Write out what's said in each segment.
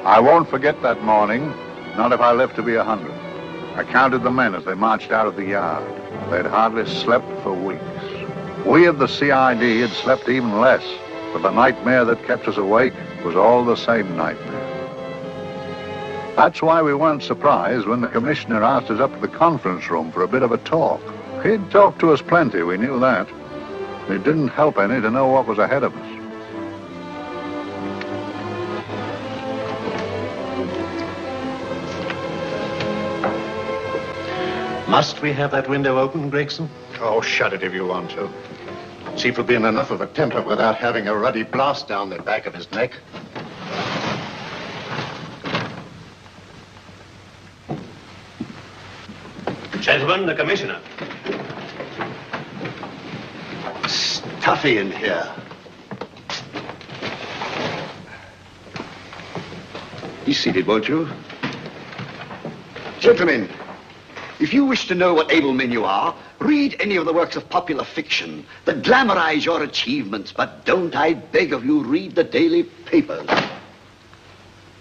I won't forget that morning, not if I live to be 100. I counted the men as they marched out of the yard. They'd hardly slept for weeks. We of the CID had slept even less, but the nightmare that kept us awake was all the same nightmare. That's why we weren't surprised when the commissioner asked us up to the conference room for a bit of a talk. He'd talked to us plenty, we knew that. It didn't help any to know what was ahead of us. Must we have that window open, Gregson? Oh, shut it if you want to. Chief will be in enough of a temper without having a ruddy blast down the back of his neck. Gentlemen, the commissioner. Stuffy in here. Be seated, won't you? Gentlemen, if you wish to know what able men you are, read any of the works of popular fiction that glamorize your achievements, but don't, I beg of you, read the daily papers.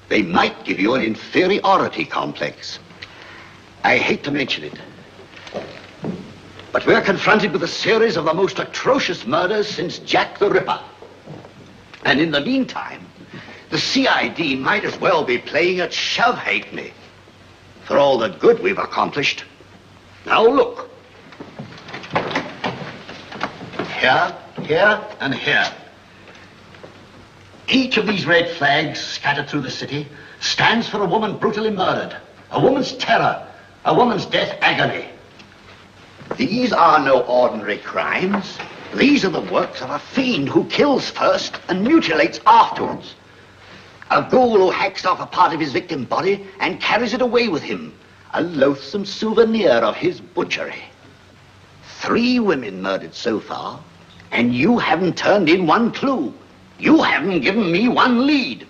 They might give you an inferiority complex. I hate to mention it, but we're confronted with a series of the most atrocious murders since Jack the Ripper. And in the meantime, the CID might as well be playing at shove-hate-me for all the good we've accomplished. Now look. Here, here, and here. Each of these red flags scattered through the city stands for a woman brutally murdered, a woman's terror, a woman's death agony. These are no ordinary crimes. These are the works of a fiend who kills first and mutilates afterwards. A ghoul who hacks off a part of his victim's body and carries it away with him, a loathsome souvenir of his butchery. 3 women murdered so far, and you haven't turned in one clue. You haven't given me one lead.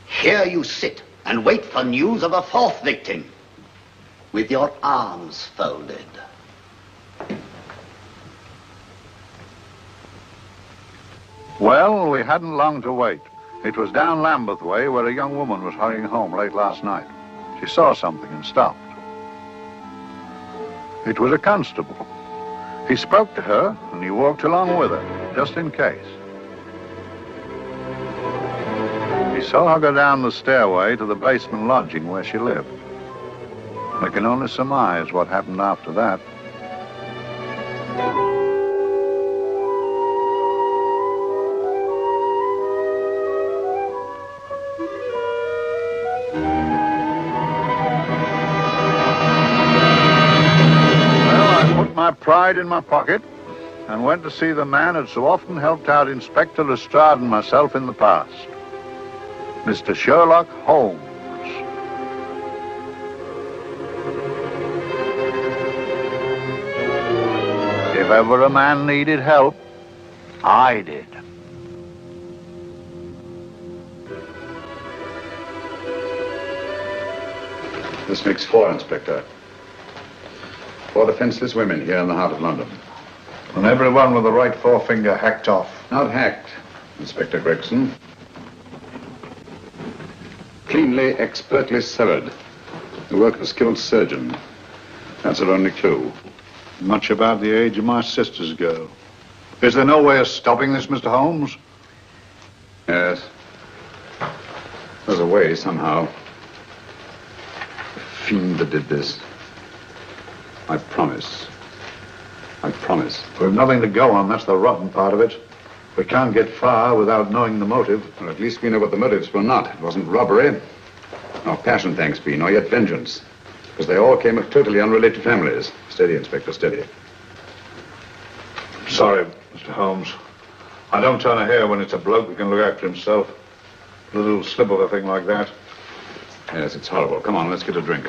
Here you sit and wait for news of a 4th victim, with your arms folded. Well, we hadn't long to wait. It was down Lambeth Way where a young woman was hurrying home late last night. She saw something and stopped. It was a constable. He spoke to her and he walked along with her, just in case. He saw her go down the stairway to the basement lodging where she lived. We can only surmise what happened after that. My pride in my pocket and went to see the man who'd so often helped out Inspector Lestrade and myself in the past, Mr. Sherlock Holmes. If ever a man needed help, I did. This makes 4, Inspector. 4 defenseless women here in the heart of London. And everyone with the right forefinger hacked off. Not hacked, Inspector Gregson. Cleanly, expertly severed. The work of a skilled surgeon. That's our only clue. Much about the age of my sister's girl. Is there no way of stopping this, Mr. Holmes? Yes. There's a way, somehow. The fiend that did this. I promise. I promise. We've nothing to go on, that's the rotten part of it. We can't get far without knowing the motive. Well, at least we know what the motives were not. It wasn't robbery, nor passion, thanks be, nor yet vengeance. Because they all came of totally unrelated families. Steady, Inspector, steady. Sorry, Mr. Holmes. I don't turn a hair when it's a bloke who can look after himself. A little slip of a thing like that. Yes, it's horrible. Come on, let's get a drink.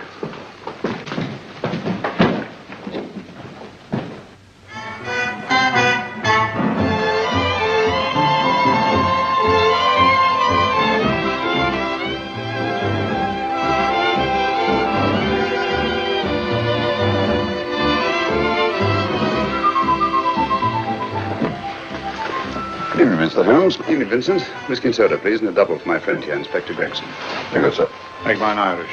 Mr. Holmes. Evening, Vincent. Whiskey and soda, please, and a double for my friend here, Inspector Gregson. Very good, sir. Make mine Irish.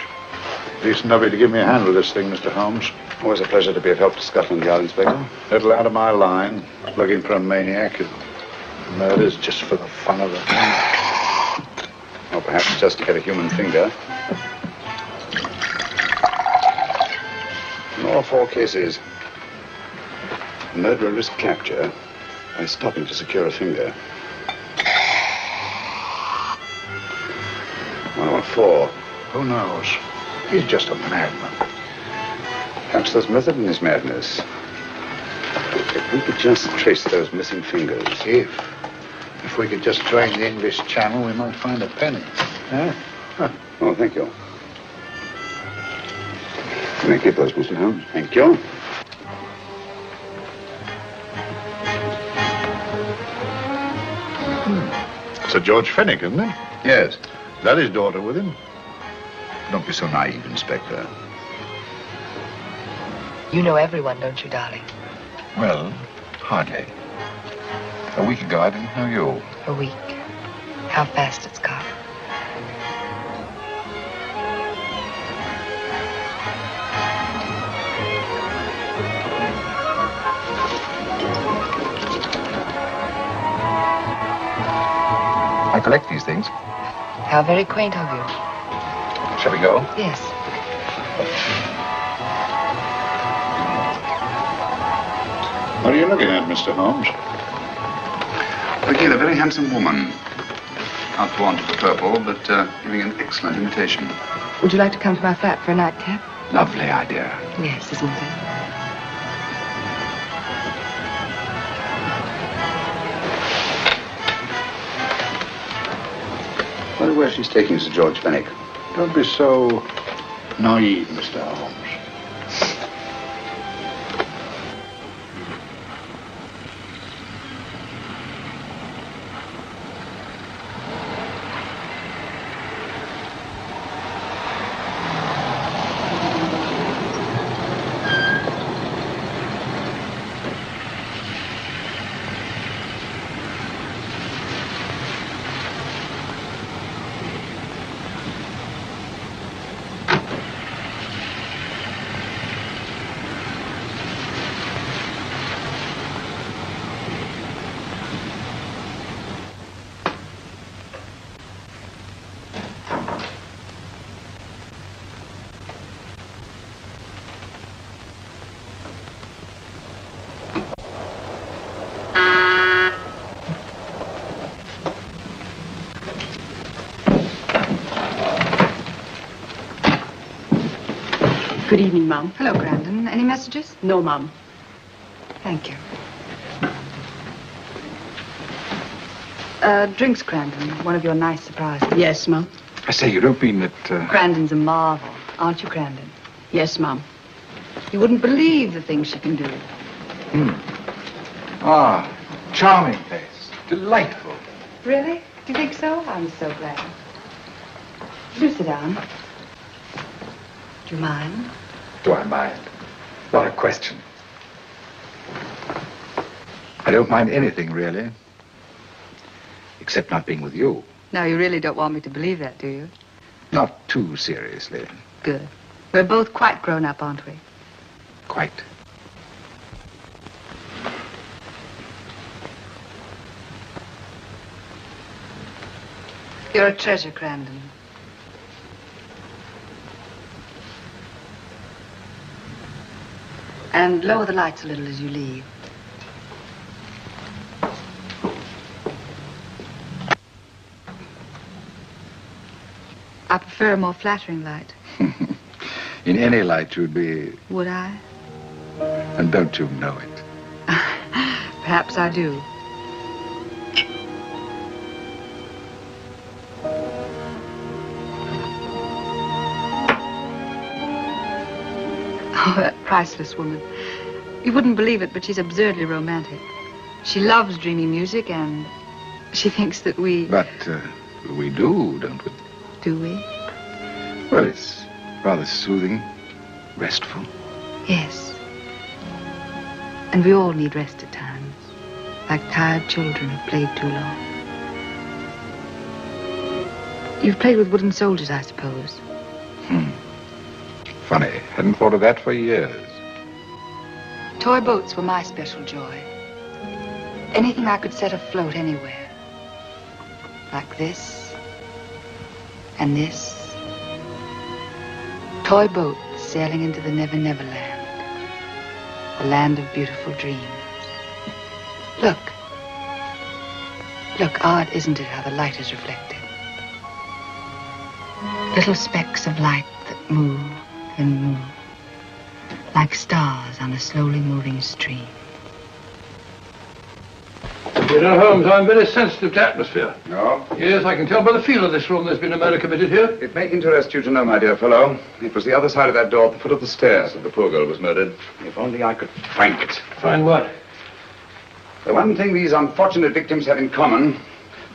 Decent of you to give me a hand with this thing, Mr. Holmes. Always a pleasure to be of help to Scotland Yard, Inspector. Little out of my line, looking for a maniac who murders just for the fun of it. Or perhaps just to get a human finger. In all 4 cases, the murderer risked capture by stopping to secure a finger. One or 4. Who knows? He's just a madman. Perhaps there's method in his madness. If we could just trace those missing fingers. If we could just drain the English Channel, we might find a penny. Huh? Oh, thank you. Can I keep those, Mr. Holmes? Thank you. Sir George Fenwick, isn't it? Yes. Is that his daughter with him? Don't be so naive, Inspector. You know everyone, don't you, darling? Well, hardly. A week ago, I didn't know you. A week. How fast it's gone. I collect these things. How very quaint of you. Shall we go? Yes. What are you looking at, Mr. Holmes? Looking at a very handsome woman. Not fond of the purple, but giving an excellent imitation. Would you like to come to my flat for a nightcap? Lovely idea. Yes, isn't it? Wonder where she's taking Sir George Fenwick. Don't be so naive, Mr. Holmes. Good evening, Mum. Hello, Grandon. Any messages? No, Mum. Thank you. Drinks, Grandon. One of your nice surprises. Yes, Mum. I say, you don't mean that... Grandon's a marvel, aren't you, Grandon? Yes, Mum. You wouldn't believe the things she can do. Ah, charming place. Delightful. Really? Do you think so? I'm so glad. Do sit down. Do you mind? Do I mind? What a question. I don't mind anything, really. Except not being with you. No, you really don't want me to believe that, do you? Not too seriously. Good. We're both quite grown up, aren't we? Quite. You're a treasure, Grandon. And lower the lights a little as you leave. I prefer a more flattering light. In any light you'd be... Would I? And don't you know it? Perhaps I do. Oh, that priceless woman. You wouldn't believe it, but she's absurdly romantic. She loves dreamy music, and she thinks that we... But we do, don't we? Do we? Well, it's rather soothing, restful. Yes. And we all need rest at times, like tired children who've played too long. You've played with wooden soldiers, I suppose. Funny. Hadn't thought of that for years. Toy boats were my special joy. Anything I could set afloat anywhere. Like this. And this. Toy boats sailing into the Never Never Land. The land of beautiful dreams. Look. Look, odd, isn't it, how the light is reflected? Little specks of light that move and move, like stars on a slowly moving stream. You know, Holmes, I'm very sensitive to atmosphere. No? Yes, I can tell by the feel of this room there's been a murder committed here. It may interest you to know, my dear fellow, it was the other side of that door at the foot of the stairs that the poor girl was murdered. If only I could find it. Find what? The one thing these unfortunate victims have in common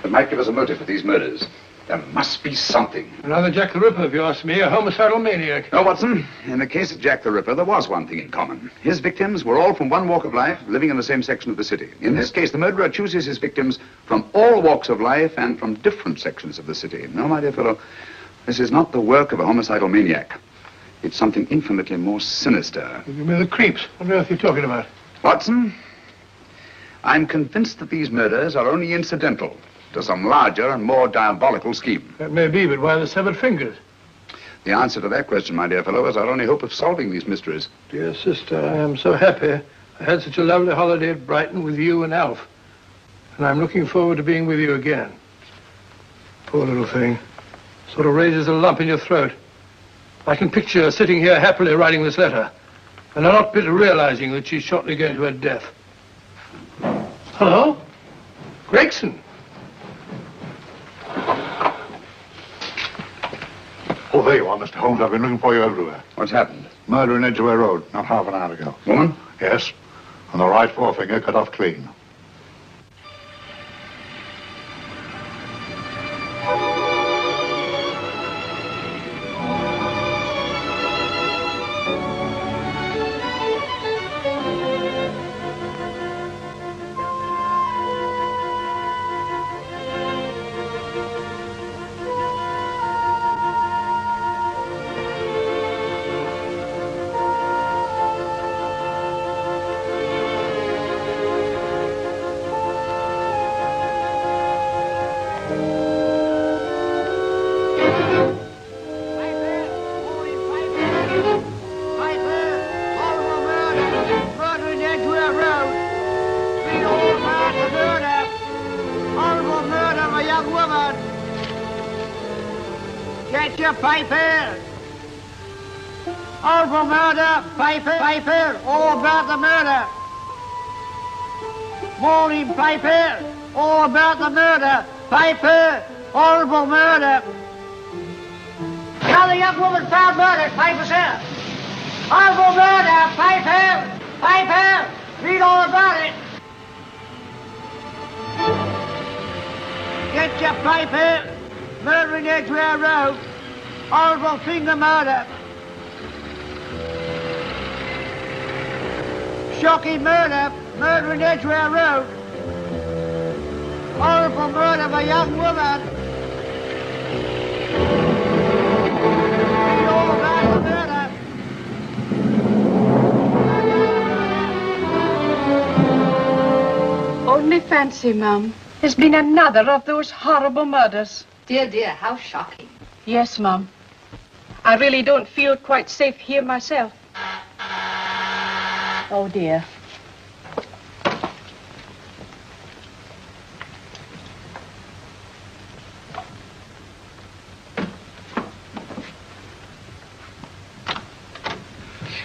that might give us a motive for these murders. There must be something. Another Jack the Ripper, if you ask me, a homicidal maniac. No, Watson. In the case of Jack the Ripper, there was one thing in common. His victims were all from one walk of life, living in the same section of the city. In this case, the murderer chooses his victims from all walks of life and from different sections of the city. No, my dear fellow, this is not the work of a homicidal maniac. It's something infinitely more sinister. You mean the creeps? What on earth are you talking about? Watson, I'm convinced that these murders are only incidental to some larger and more diabolical scheme. That may be, but why the severed fingers? The answer to that question, my dear fellow, is our only hope of solving these mysteries. Dear sister, I am so happy. I had such a lovely holiday at Brighton with you and Alf. And I'm looking forward to being with you again. Poor little thing. Sort of raises a lump in your throat. I can picture her sitting here happily writing this letter. And I'm not bit realizing that she's shortly going to her death. Hello? Gregson. Oh, there you are, Mr. Holmes. I've been looking for you everywhere. What's happened? Murder in Edgware Road, not half an hour ago. Woman? Yes. And the right forefinger cut off clean. Piper! All for murder! Piper! Piper! All about the murder! Morning, Piper! All about the murder! Piper! Horrible murder! Now the young woman found murdered, Piper, sir! Horrible murder! Piper! Piper! Read all about it! Get your Piper! Murder in Edgware Road! Horrible finger murder. Shocking murder. Murder in Edgware Road. Horrible murder of a young woman. Read all about the murder. Only fancy, Mum. There's been another of those horrible murders. Dear, dear, how shocking. Yes, Mum. I really don't feel quite safe here myself. Oh, dear.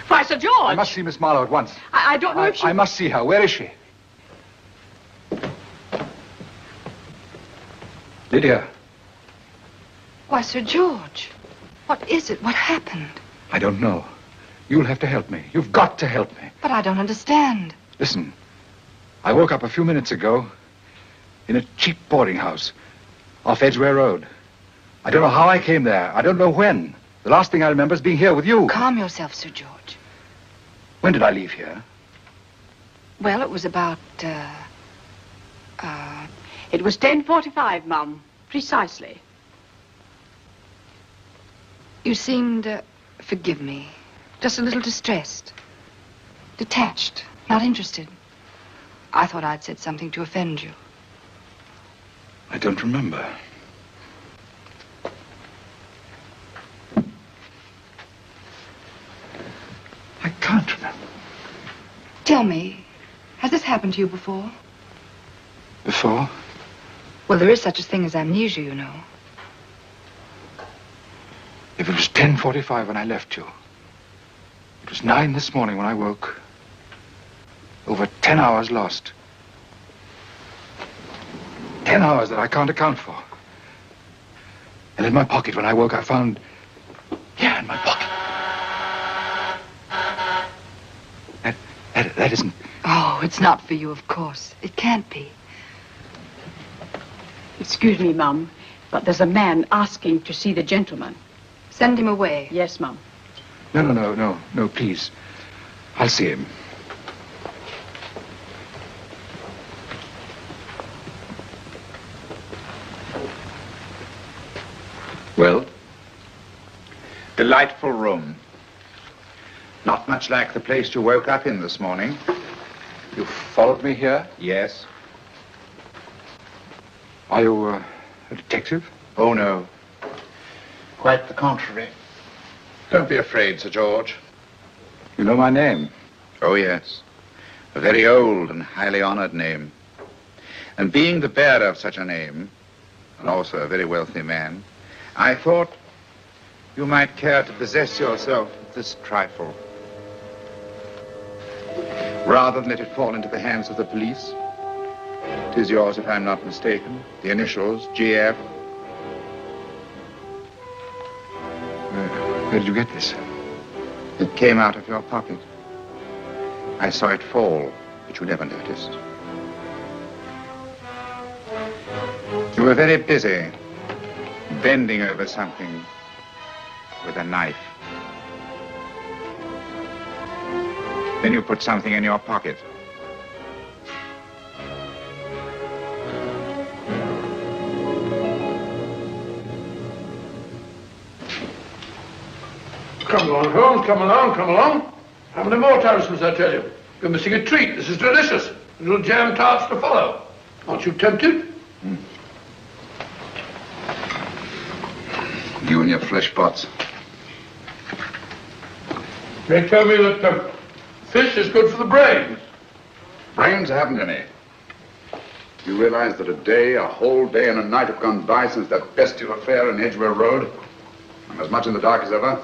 Why, Sir George! I must see Miss Marlowe at once. I don't know if she... I must see her. Where is she? Lydia. Why, Sir George, what is it? What happened? I don't know. You'll have to help me. You've got to help me. But I don't understand. Listen, I woke up a few minutes ago in a cheap boarding house off Edgware Road. I don't know how I came there. I don't know when. The last thing I remember is being here with you. Calm yourself, Sir George. When did I leave here? Well, it was about, It was 10:45, Mum. Precisely. You seemed, forgive me, just a little distressed. Detached, not interested. I thought I'd said something to offend you. I don't remember. I can't remember. Tell me, has this happened to you before? Before? Well, there is such a thing as amnesia, you know. If it was 10:45 when I left you, it was 9 this morning when I woke. Over 10 hours lost. 10 hours that I can't account for. And in my pocket when I woke, I found... Yeah, in my pocket. That isn't... Oh, it's not for you, of course. It can't be. Excuse me, Mum, but there's a man asking to see the gentleman. Send him away. Yes, Mum. No, please. I'll see him. Well, delightful room. Not much like the place you woke up in this morning. You followed me here? Yes. Are you a detective? Oh, no. Quite the contrary. Don't be afraid, Sir George. You know my name? Oh, yes. A very old and highly honored name. And being the bearer of such a name, and also a very wealthy man, I thought you might care to possess yourself of this trifle. Rather than let it fall into the hands of the police. It is yours, if I'm not mistaken. The initials, GF. Where did you get this? It came out of your pocket. I saw it fall, but you never noticed. You were very busy, bending over something with a knife. Then you put something in your pocket. Come along, Holmes, come along. How many more talismans, I tell you? You're missing a treat. This is delicious. Little jam tarts to follow. Aren't you tempted? You and your flesh pots. They tell me that fish is good for the brains. Brains haven't any. You realize that a whole day and a night have gone by since that bestial affair in Edgware Road? I'm as much in the dark as ever.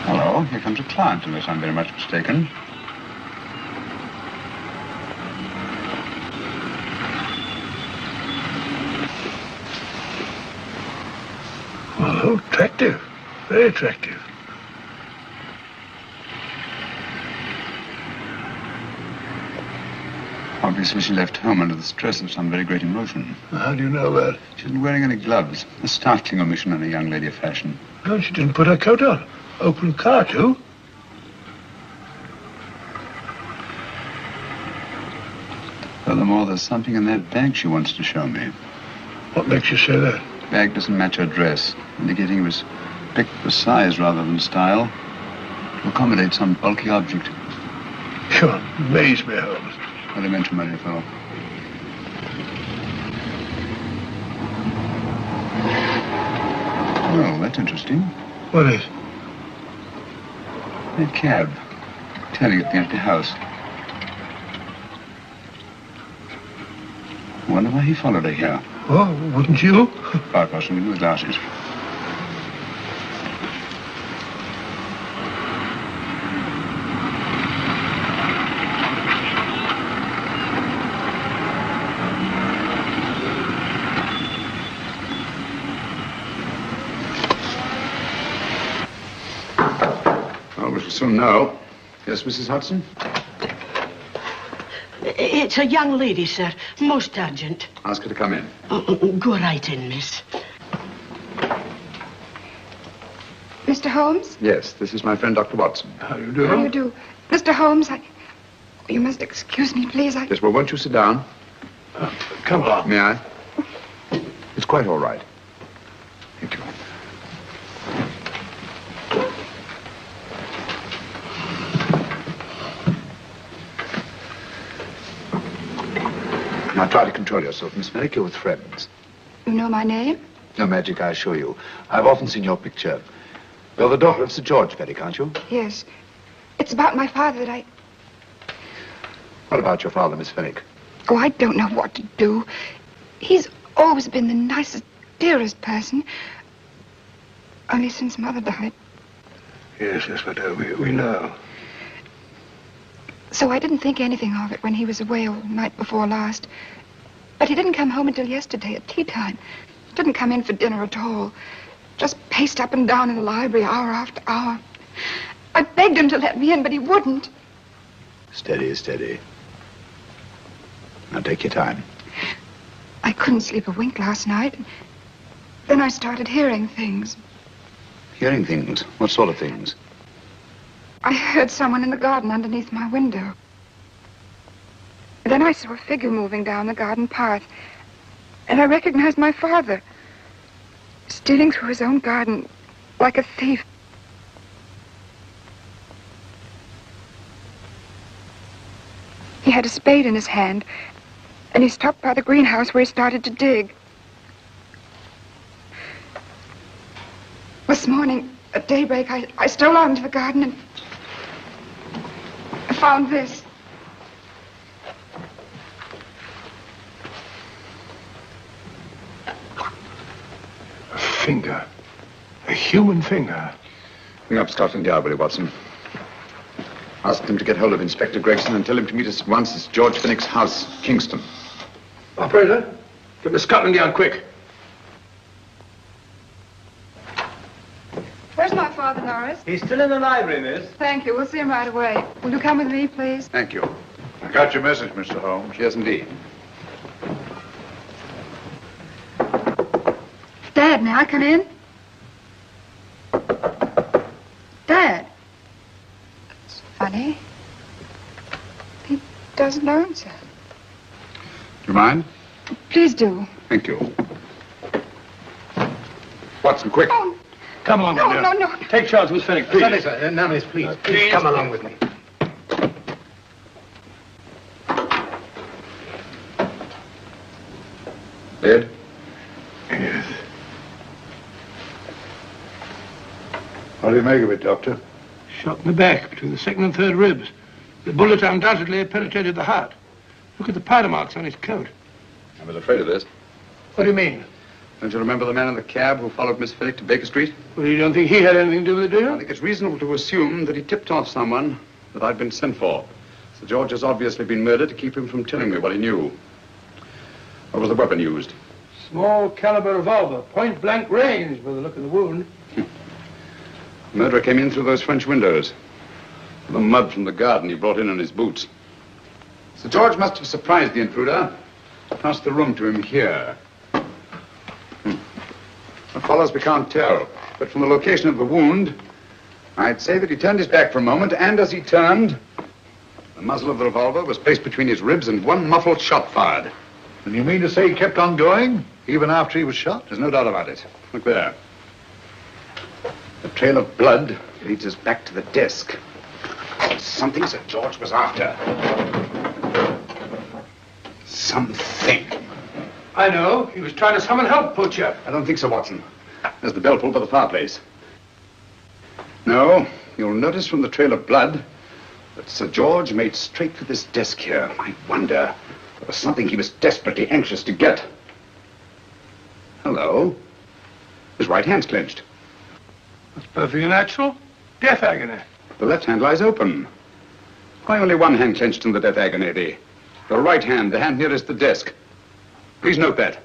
Hello, here comes a client, unless I'm very much mistaken. Well, attractive. Very attractive. Obviously, she left home under the stress of some very great emotion. How do you know that? She isn't wearing any gloves. A startling omission in a young lady of fashion. No, she didn't put her coat on. Open car, too. Furthermore, there's something in that bag she wants to show me. What makes you say that? The bag doesn't match her dress, indicating it was picked for size rather than style, to accommodate some bulky object. You amaze me, Holmes. What do you mention, my dear fellow? Well, that's interesting. What is? A cab. Turning at the empty house. I wonder why he followed her here. Oh, wouldn't you? Quite possibly with the glasses. Well, we shall soon know. Yes, Mrs. Hudson? It's a young lady, sir. Most urgent. Ask her to come in. Go right in, miss. Mr. Holmes? Yes, this is my friend, Dr. Watson. How do you do? How do you do? Mr. Holmes, You must excuse me, please. Yes, well, won't you sit down? Come on. May I? It's quite all right. Thank you. Now try to control yourself, Miss Merrick. You're with friends. You know my name? No magic, I assure you. I've often seen your picture. You're the daughter of Sir George Merrick, aren't you? Yes. It's about my father that I... What about your father, Miss Fenwick? Oh, I don't know what to do. He's always been the nicest, dearest person. Only since Mother died. Yes, but we know. So I didn't think anything of it when he was away all night before last. But he didn't come home until yesterday at tea time. Didn't come in for dinner at all. Just paced up and down in the library hour after hour. I begged him to let me in, but he wouldn't. Steady, steady. Now take your time. I couldn't sleep a wink last night. Then I started hearing things. Hearing things? What sort of things? I heard someone in the garden underneath my window. Then I saw a figure moving down the garden path. And I recognized my father. Stealing through his own garden like a thief. He had a spade in his hand. And he stopped by the greenhouse where he started to dig. This morning, at daybreak, I stole out into the garden and I found this. A finger. A human finger. Bring up Scotland Yard, will you, Watson? Ask them to get hold of Inspector Gregson and tell him to meet us at once at George Fenwick's house, Kingston. Operator, get to Scotland Yard quick. Where's my father, Norris? He's still in the library, miss. Thank you. We'll see him right away. Will you come with me, please? Thank you. I got your message, Mr. Holmes. Yes, indeed. Dad, may I come in? Dad. That's funny. He doesn't answer. Do you mind? Please do. Thank you. Watson, quick. Oh, Come along, no, my dear. no, no. Take charge, Miss Fenwick, please. Sorry, sir. Now, miss, please. Please come along with me. Dead? Yes. What do you make of it, Doctor? Shot in the back, between the second and third ribs. The bullet undoubtedly penetrated the heart. Look at the powder marks on his coat. I was afraid of this. What do you mean? Don't you remember the man in the cab who followed Miss Fenwick to Baker Street? Well, you don't think he had anything to do with it, do you? I think it's reasonable to assume that he tipped off someone that I'd been sent for. Sir George has obviously been murdered to keep him from telling me what he knew. What was the weapon used? Small caliber revolver, point blank range by the look of the wound. The murderer came in through those French windows. The mud from the garden he brought in on his boots. Sir George must have surprised the intruder. Passed the room to him here. What follows we can't tell. But from the location of the wound, I'd say that he turned his back for a moment, and as he turned, the muzzle of the revolver was placed between his ribs and one muffled shot fired. And you mean to say he kept on going, even after he was shot? There's no doubt about it. Look there. The trail of blood leads us back to the desk. Something Sir George was after. Something. I know. He was trying to summon help, poor chap. I don't think so, Watson. There's the bell pull by the fireplace. No, you'll notice from the trail of blood that Sir George made straight for this desk here. I wonder, there was something he was desperately anxious to get. Hello. His right hand's clenched. That's perfectly natural. Death agony. The left hand lies open. Why only one hand clenched in the death agony, Eddie? The right hand, the hand nearest the desk. Please note that.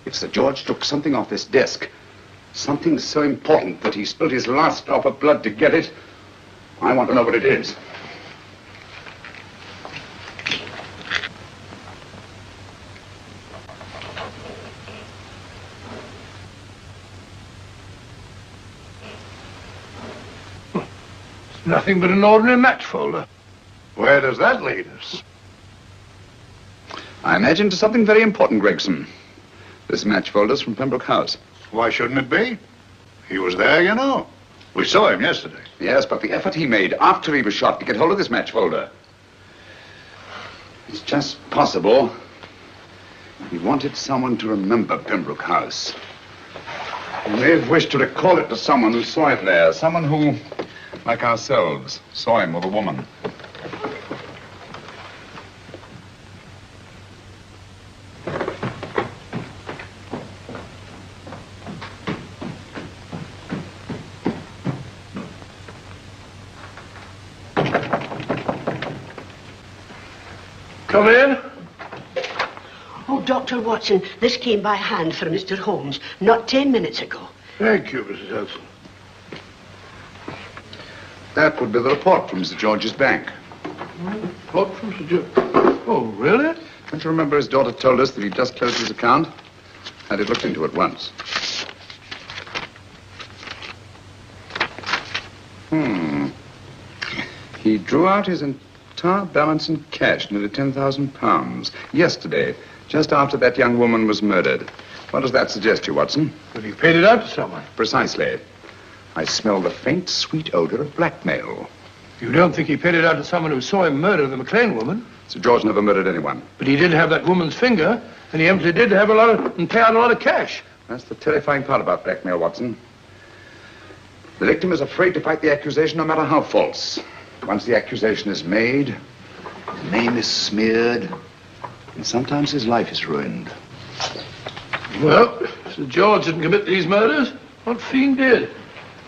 If Sir George took something off this desk, something so important that he spilled his last drop of blood to get it, I want to know what it is. It's nothing but an ordinary match folder. Where does that lead us? I imagine to something very important, Gregson. This match folder's from Pembroke House. Why shouldn't it be? He was there, you know. We saw him yesterday. Yes, but the effort he made after he was shot to get hold of this match folder. It's just possible he wanted someone to remember Pembroke House. He may have wished to recall it to someone who saw it there. Someone who, like ourselves, saw him with a woman. Come in. Oh, Dr. Watson, this came by hand from Mr. Holmes not 10 minutes ago. Thank you, Mrs. Hudson. That would be the report from Mr. George's bank. Report from Sir George? Oh, really? Don't you remember his daughter told us that he'd just closed his account? Had it looked into at once. He drew out his entire balance in cash, nearly £10,000, yesterday, just after that young woman was murdered. What does that suggest you, Watson? But he paid it out to someone. Precisely. I smell the faint, sweet odor of blackmail. You don't think he paid it out to someone who saw him murder the McLean woman? Sir George never murdered anyone. But he did have that woman's finger, and he empty did have and pay out a lot of cash. That's the terrifying part about blackmail, Watson. The victim is afraid to fight the accusation, no matter how false. Once the accusation is made, his name is smeared, and sometimes his life is ruined. Well, Sir George didn't commit these murders. What fiend did?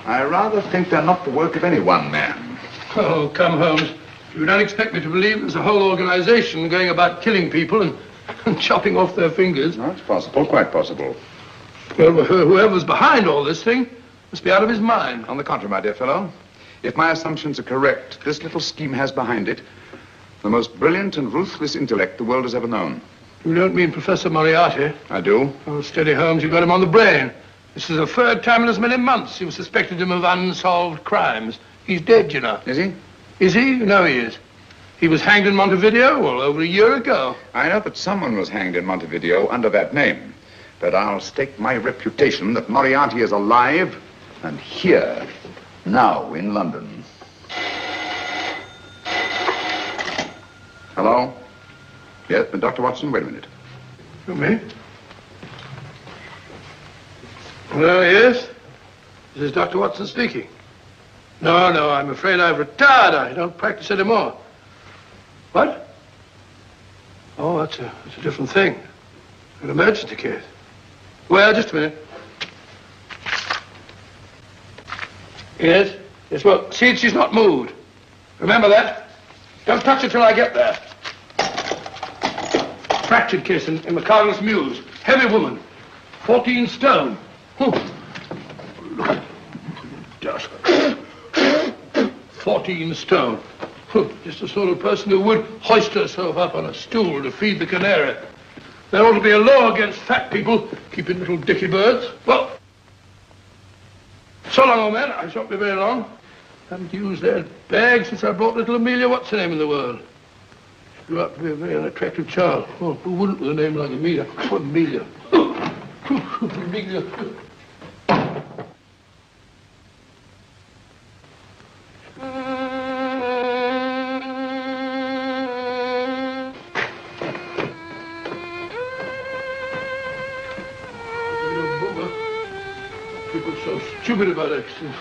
I rather think they're not the work of any one man. Oh, come, Holmes. You don't expect me to believe there's a whole organization going about killing people and chopping off their fingers. No, it's possible, quite possible. Well, whoever's behind all this thing must be out of his mind. On the contrary, my dear fellow, if my assumptions are correct, this little scheme has behind it the most brilliant and ruthless intellect the world has ever known. You don't mean Professor Moriarty? I do. Oh, steady, Holmes, you've got him on the brain. This is the third time in as many months you've suspected him of unsolved crimes. He's dead, you know. Is he? Is he? You know he is. He was hanged in Montevideo, well, over a year ago. I know that someone was hanged in Montevideo under that name. But I'll stake my reputation that Moriarty is alive and here, now in London. Hello? Yes, but Dr. Watson, wait a minute. You me? Well, yes. This is Dr. Watson speaking. No, I'm afraid I've retired. I don't practice anymore. What? Oh, that's a different thing. An emergency case. Well, just a minute. Yes? Yes, well, see that she's not moved. Remember that? Don't touch her till I get there. Fractured case in McCardle's Mews. Heavy woman. 14 stone. Look at dust. 14 stone. Just the sort of person who would hoist herself up on a stool to feed the canary. There ought to be a law against fat people keeping little dicky birds. Well, so long, old man. I shan't be very long. Haven't used that bag since I brought little Amelia. What's her name in the world? She grew up to be a very unattractive child. Oh, who wouldn't with a name like Amelia? Oh, Amelia. Amelia. People are so stupid about accidents.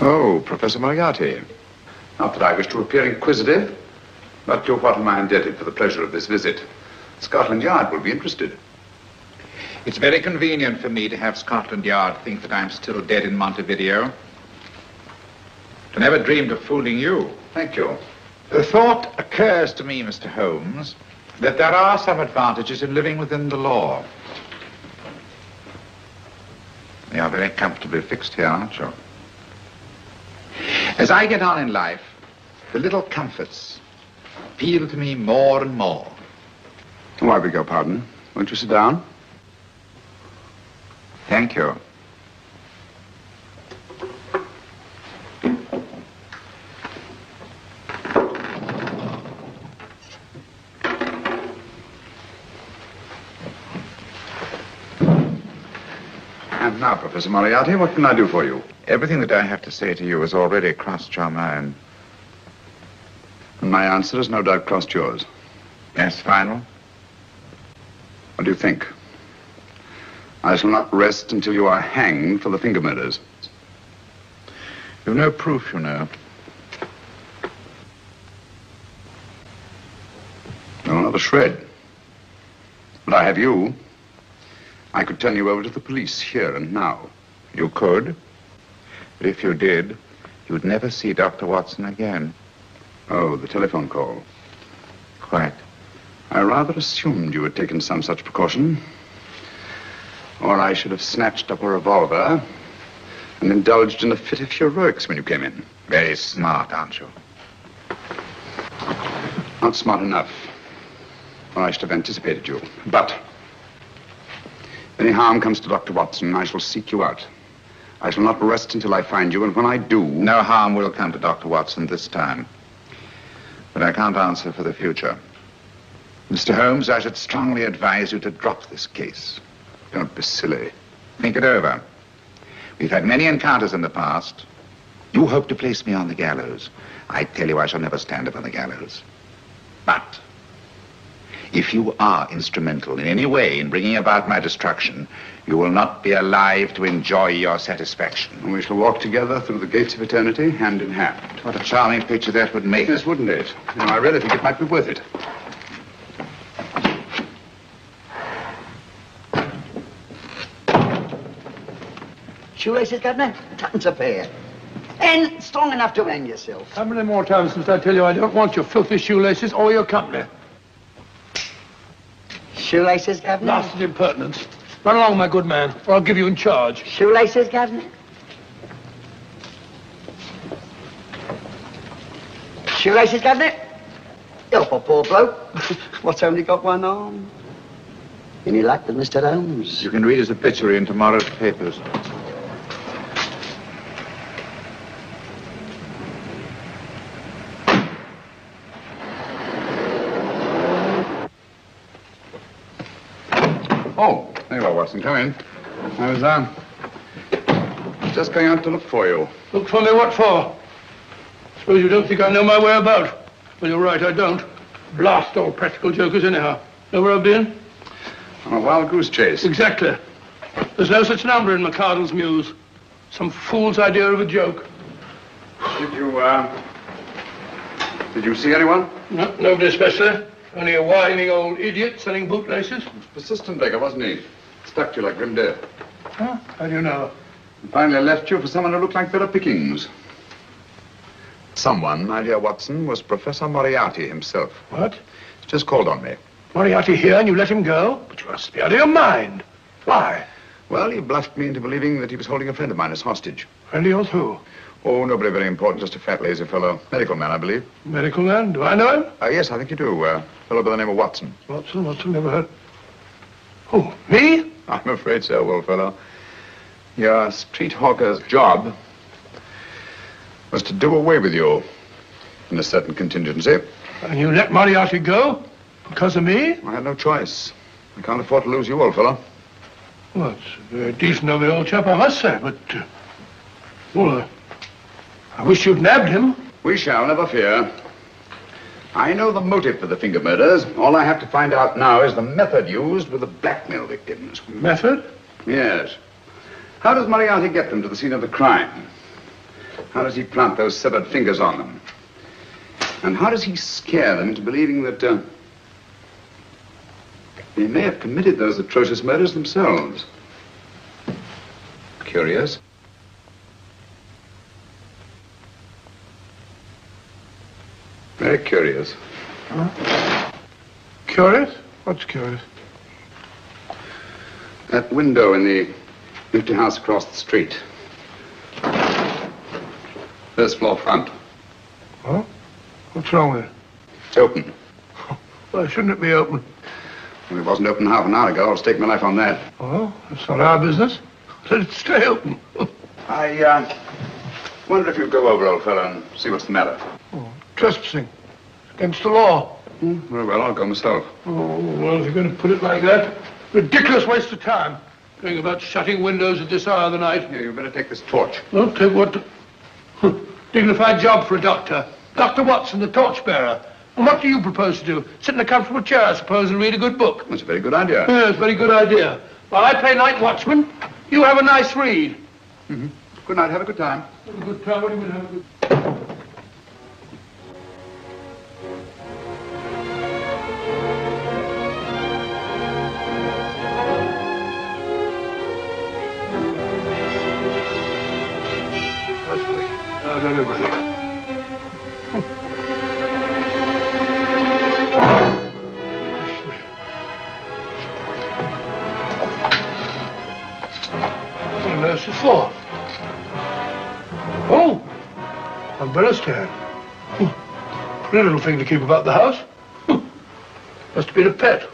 Oh, Professor Moriarty. Not that I wish to appear inquisitive, but to what am I indebted for the pleasure of this visit? Scotland Yard will be interested. It's very convenient for me to have Scotland Yard think that I'm still dead in Montevideo. I never dreamed of fooling you. Thank you. The thought occurs to me, Mr. Holmes, that there are some advantages in living within the law. You are very comfortably fixed here, aren't you? As I get on in life, the little comforts appeal to me more and more. Oh, I beg your pardon. Won't you sit down? Thank you. And now, Professor Moriarty, what can I do for you? Everything that I have to say to you has already crossed your mind. And my answer has no doubt crossed yours. Yes, final? What do you think? I shall not rest until you are hanged for the finger murders. You've no proof, you know. No, not a shred. But I have you. I could turn you over to the police here and now. You could. But if you did, you'd never see Dr. Watson again. Oh, the telephone call. Quite. I rather assumed you had taken some such precaution. Or I should have snatched up a revolver and indulged in a fit of heroics when you came in. Very smart, aren't you? Not smart enough. Or I should have anticipated you. But if any harm comes to Dr. Watson, I shall seek you out. I shall not rest until I find you, and when I do... No harm will come to Dr. Watson this time. But I can't answer for the future. Mr. Holmes, I should strongly advise you to drop this case. Don't be silly. Think it over. We've had many encounters in the past. You hope to place me on the gallows. I tell you I shall never stand upon the gallows. But if you are instrumental in any way in bringing about my destruction, you will not be alive to enjoy your satisfaction. And we shall walk together through the gates of eternity, hand in hand. What a charming picture that would make. Yes, wouldn't it? You know, I really think it might be worth it. Shoelaces, Governor? Tuppence a pair. And strong enough to hang yourself. How many more times must I tell you I don't want your filthy shoelaces or your company? Shoelaces, Governor? Blasted impertinence. Run along, my good man, or I'll give you in charge. Shoelaces, Governor? Shoelaces, Governor? Help a poor bloke. What's only got one arm? Any luck with Mr. Holmes? You can read his obituary in tomorrow's papers. Oh, there you are, Watson. Come in. I was, just going out to look for you. Look for me what for? Suppose you don't think I know my way about. Well, you're right, I don't. Blast all practical jokers anyhow. Know where I've been? On a wild goose chase. Exactly. There's no such number in McCardle's Muse. Some fool's idea of a joke. Did you see anyone? No, nobody especially. Only a whining old idiot selling bootlaces. Persistent beggar, wasn't he? Stuck to you like grim death. Huh? How do you know? And finally left you for someone who looked like better pickings. Someone, my dear Watson, was Professor Moriarty himself. What? Just called on me. Moriarty here and you let him go? But you must be out of your mind. Why? Well, he bluffed me into believing that he was holding a friend of mine as hostage. Friend of yours who? Oh, nobody very important, just a fat, lazy fellow. Medical man, I believe. Medical man? Do I know him? Yes, I think you do. A fellow by the name of Watson. Watson, never heard. Who, me? I'm afraid so, old fellow. Your street hawker's job was to do away with you in a certain contingency. And you let Moriarty go? Because of me? I had no choice. I can't afford to lose you, old fellow. Well, it's very decent of the old chap, I must say, but... I wish you'd nabbed him. We shall, never fear. I know the motive for the finger murders. All I have to find out now is the method used with the blackmail victims. Method? Yes. How does Moriarty get them to the scene of the crime? How does he plant those severed fingers on them? And how does he scare them into believing that they may have committed those atrocious murders themselves? Curious. Very curious. Huh? Curious? What's curious? That window in the empty house across the street. First floor front. Huh? What's wrong with it? It's open. Why shouldn't it be open? Well, it wasn't open half an hour ago. I'll stake my life on that. Oh, that's not our business. Let it stay open. I wonder if you'd go over, old fellow, and see what's the matter. Oh, trespassing. Against the law. Very well, I'll go myself. Oh, well, if you're going to put it like that, ridiculous waste of time. Going about shutting windows at this hour of the night. Yeah, you better take this torch. Well, take what? Dignified job for a doctor. Dr. Watson, the torchbearer. And what do you propose to do? Sit in a comfortable chair, I suppose, and read a good book? That's a very good idea. Yes, very good idea. While I play night watchman, you have a nice read. Mm-hmm. Good night. Have a good time. Have a good time. What do you mean, have a good for? Oh, umbrella stand. Pretty little thing to keep about the house. Must have been a pet.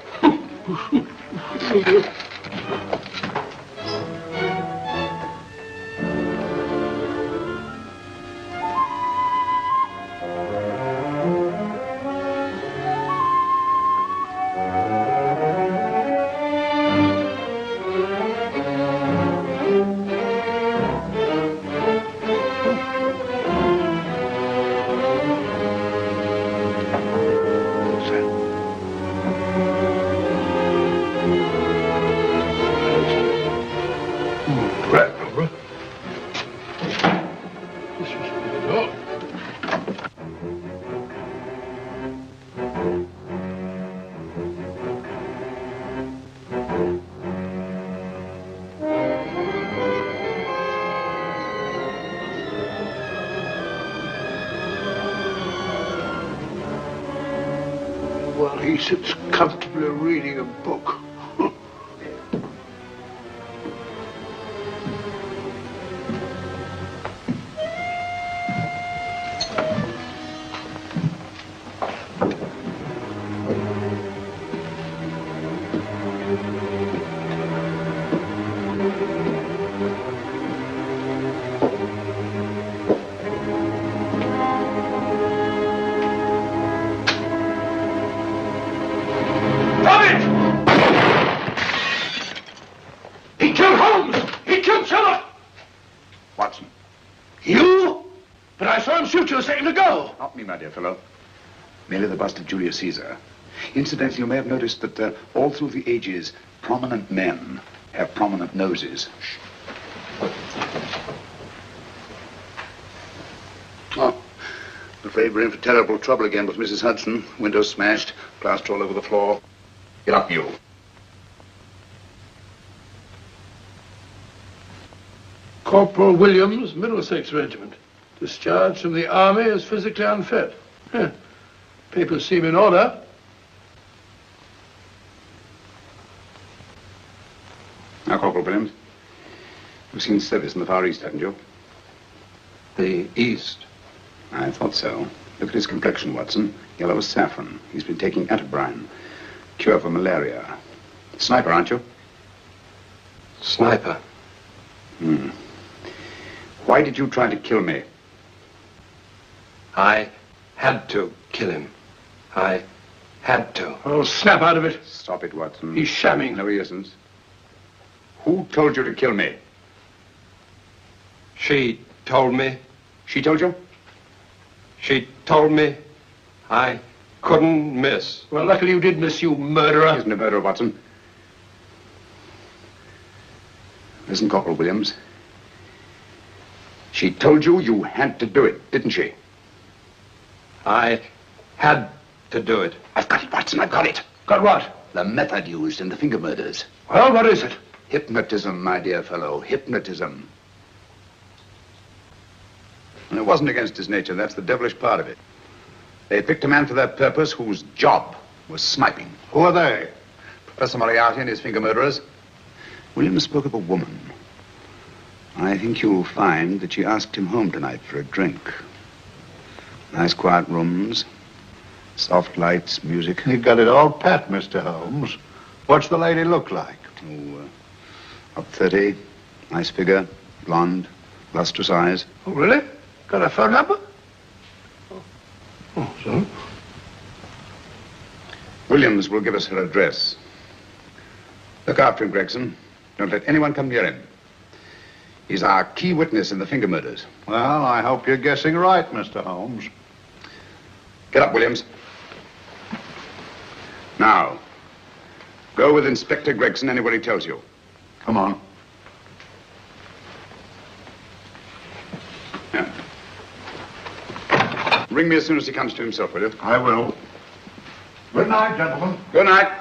While he sits comfortably reading a book. Watson. You? But I saw him shoot you a second ago. Not me, my dear fellow. Merely the bust of Julius Caesar. Incidentally, you may have noticed that all through the ages, prominent men have prominent noses. Oh, I'm afraid we're in for terrible trouble again with Mrs. Hudson. Windows smashed, plaster all over the floor. Get up, you. Corporal Williams, Middlesex Regiment. Discharged from the army as physically unfit. Papers seem in order. Now, Corporal Williams, you've seen service in the Far East, haven't you? The East? I thought so. Look at his complexion, Watson. Yellow as saffron. He's been taking atabrine. Cure for malaria. Sniper, aren't you? Sniper? Why did you try to kill me? I had to kill him. I had to. Oh, snap out of it. Stop it, Watson. He's shamming. No, he isn't. Who told you to kill me? She told me. She told you? She told me I couldn't miss. Well, luckily you did miss, you murderer. He isn't a murderer, Watson. Listen, Corporal Williams. She told you you had to do it, didn't she? I had to do it. I've got it, Watson, I've got it. Got what? The method used in the finger murders. Well, what is it? Hypnotism, my dear fellow, hypnotism. And it wasn't against his nature, that's the devilish part of it. They picked a man for that purpose whose job was sniping. Who are they? Professor Moriarty and his finger murderers. William spoke of a woman. I think you'll find that she asked him home tonight for a drink. Nice quiet rooms, soft lights, music. You got it all pat, Mr. Holmes. What's the lady look like? Oh, up 30, nice figure, blonde, lustrous eyes. Oh, really? Got a phone number? Oh, so? Williams will give us her address. Look after him, Gregson. Don't let anyone come near him. He's our key witness in the finger murders. Well, I hope you're guessing right, Mr. Holmes. Get up, Williams. Now, go with Inspector Gregson anywhere he tells you. Come on. Yeah. Ring me as soon as he comes to himself, will you? I will. Good night, gentlemen. Good night.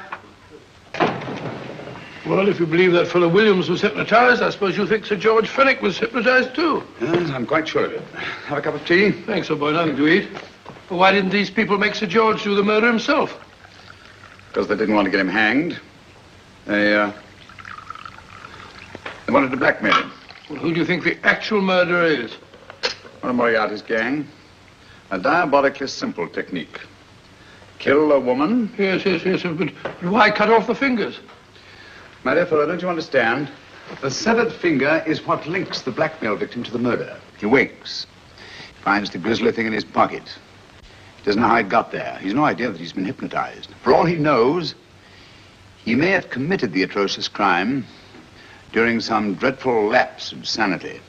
Well, if you believe that fellow Williams was hypnotized, I suppose you think Sir George Fenwick was hypnotized too. Yes, I'm quite sure of it. Have a cup of tea? Thanks, old boy. Nothing to eat. Well, why didn't these people make Sir George do the murder himself? Because they didn't want to get him hanged. They wanted to blackmail him. Well, who do you think the actual murderer is? One of Moriarty's gang. A diabolically simple technique. Kill a woman. Yes, but why cut off the fingers? My dear fellow, don't you understand? The severed finger is what links the blackmail victim to the murder. He wakes, finds the grisly thing in his pocket. He doesn't know how it got there. He's no idea that he's been hypnotized. For all he knows, he may have committed the atrocious crime during some dreadful lapse of sanity.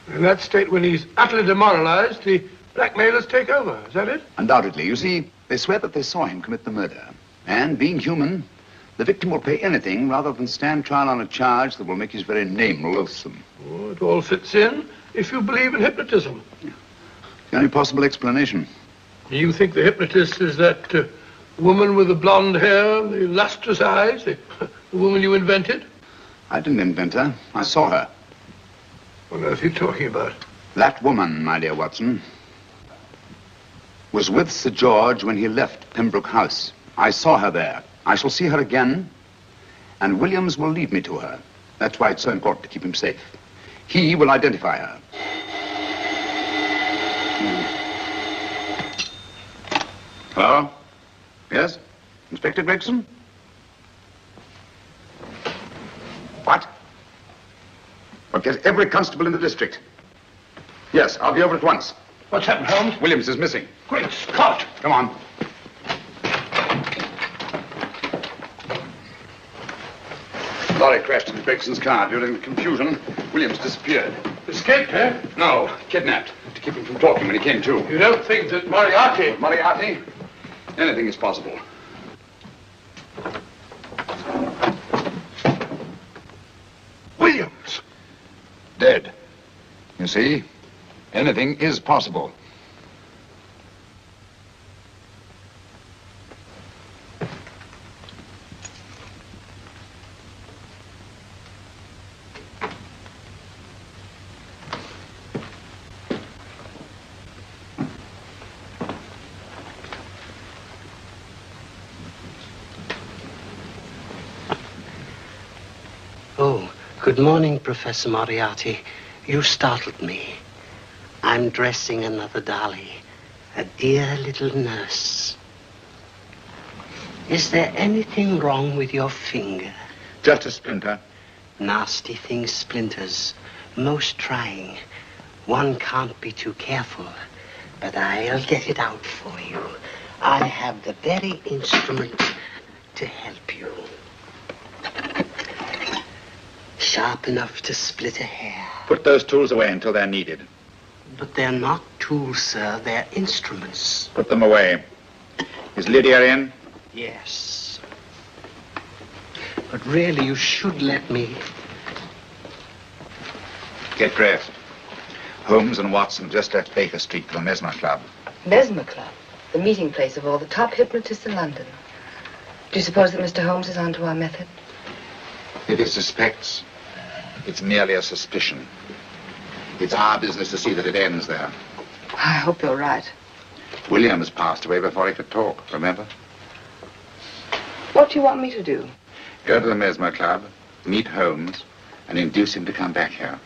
In that state, when he's utterly demoralized, the blackmailers take over. Is that it? Undoubtedly. You see, they swear that they saw him commit the murder. And being human, the victim will pay anything rather than stand trial on a charge that will make his very name loathsome. Oh, it all fits in if you believe in hypnotism. Yeah. The only possible explanation. You think the hypnotist is that woman with the blonde hair, the lustrous eyes, the woman you invented? I didn't invent her. I saw her. What on earth are you talking about? That woman, my dear Watson, was with Sir George when he left Pembroke House. I saw her there. I shall see her again, and Williams will lead me to her. That's why it's so important to keep him safe. He will identify her. Hello? Yes? Inspector Gregson? What? Well, get every constable in the district. Yes, I'll be over at once. What's happened, Holmes? Williams is missing. Great Scott! Come on. Lorry crashed into Gregson's car. During the confusion, Williams disappeared. Escaped, eh? No, kidnapped. To keep him from talking when he came to. You don't think that Moriarty... Moriarty? Anything is possible. Williams! Dead. You see? Anything is possible. Oh, good morning, Professor Moriarty. You startled me. I'm dressing another dolly, a dear little nurse. Is there anything wrong with your finger? Just a splinter. Nasty things, splinters. Most trying. One can't be too careful, but I'll get it out for you. I have the very instrument to help you. Sharp enough to split a hair. Put those tools away until they're needed. But they're not tools, sir. They're instruments. Put them away. Is Lydia in? Yes. But really, you should let me. Get dressed. Holmes and Watson just left Baker Street for the Mesmer Club. Mesmer Club? The meeting place of all the top hypnotists in London. Do you suppose that Mr. Holmes is onto our method? If he suspects, it's merely a suspicion. It's our business to see that it ends there. I hope you're right. Williams passed away before he could talk, remember? What do you want me to do? Go to the Mesmer Club, meet Holmes, and induce him to come back here.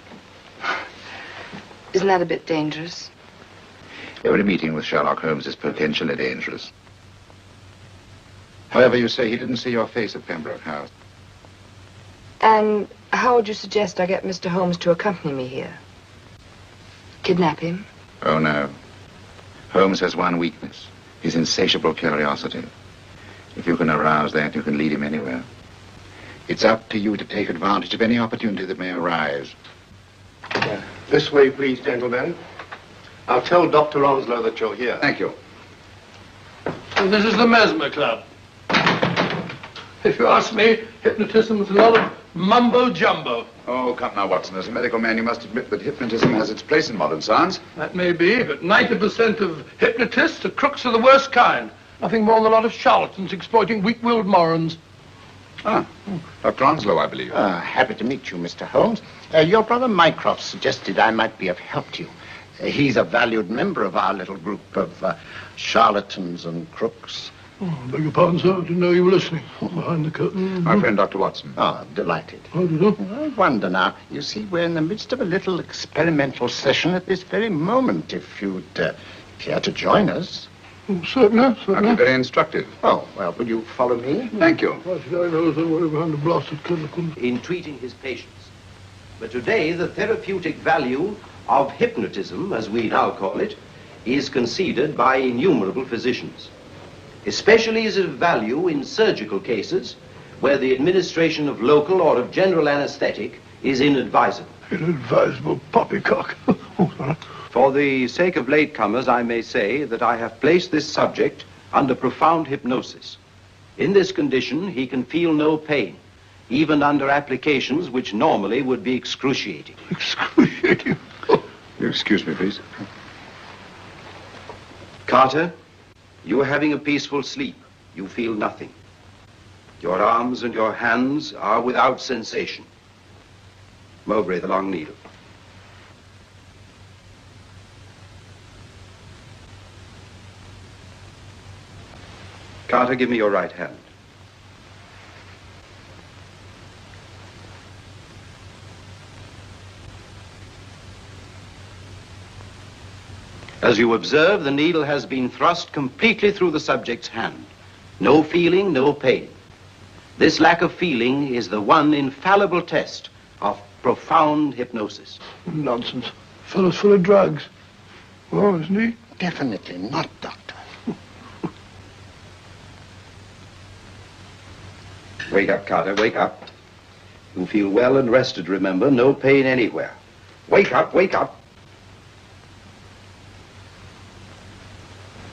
Isn't that a bit dangerous? Every meeting with Sherlock Holmes is potentially dangerous. However, you say he didn't see your face at Pembroke House. And how would you suggest I get Mr. Holmes to accompany me here? Kidnap him? Oh, no. Holmes has one weakness, his insatiable curiosity. If you can arouse that, you can lead him anywhere. It's up to you to take advantage of any opportunity that may arise. This way, please, gentlemen. I'll tell Dr. Onslow that you're here. Thank you. So this is the Mesmer Club. If you ask me, hypnotism is a lot of mumbo-jumbo. Oh, come now, Watson. As a medical man, you must admit that hypnotism has its place in modern science. That may be, but 90% of hypnotists are crooks of the worst kind. Nothing more than a lot of charlatans exploiting weak-willed morons. Ah, Dr. Onslow, I believe. Happy to meet you, Mr. Holmes. Your brother Mycroft suggested I might be of help to you. He's a valued member of our little group of charlatans and crooks. Oh, beg your pardon, sir. I didn't know you were listening. Behind the curtain. My friend, Dr. Watson. Oh, delighted. How do you know? I wonder now. You see, we're in the midst of a little experimental session at this very moment. If you'd care to join us. Oh, certainly, certainly. That'd be very instructive. Oh, well, will you follow me? Thank you. Why should I know somewhere behind the blasted curtain? In treating his patients. But today, the therapeutic value of hypnotism, as we now call it, is conceded by innumerable physicians. Especially is it of value in surgical cases where the administration of local or of general anesthetic is inadvisable. Inadvisable poppycock. Oh, sorry. For the sake of latecomers, I may say that I have placed this subject under profound hypnosis. In this condition, he can feel no pain, even under applications which normally would be excruciating. Excruciating? Oh. Excuse me, please. Carter, you are having a peaceful sleep. You feel nothing. Your arms and your hands are without sensation. Mowbray, the long needle. Carter, give me your right hand. As you observe, the needle has been thrust completely through the subject's hand. No feeling, no pain. This lack of feeling is the one infallible test of profound hypnosis. Nonsense. Fellow's full of drugs. Well, isn't he? Definitely not, Doctor. Wake up, Carter, wake up. You feel well and rested, remember. No pain anywhere. Wake up, wake up.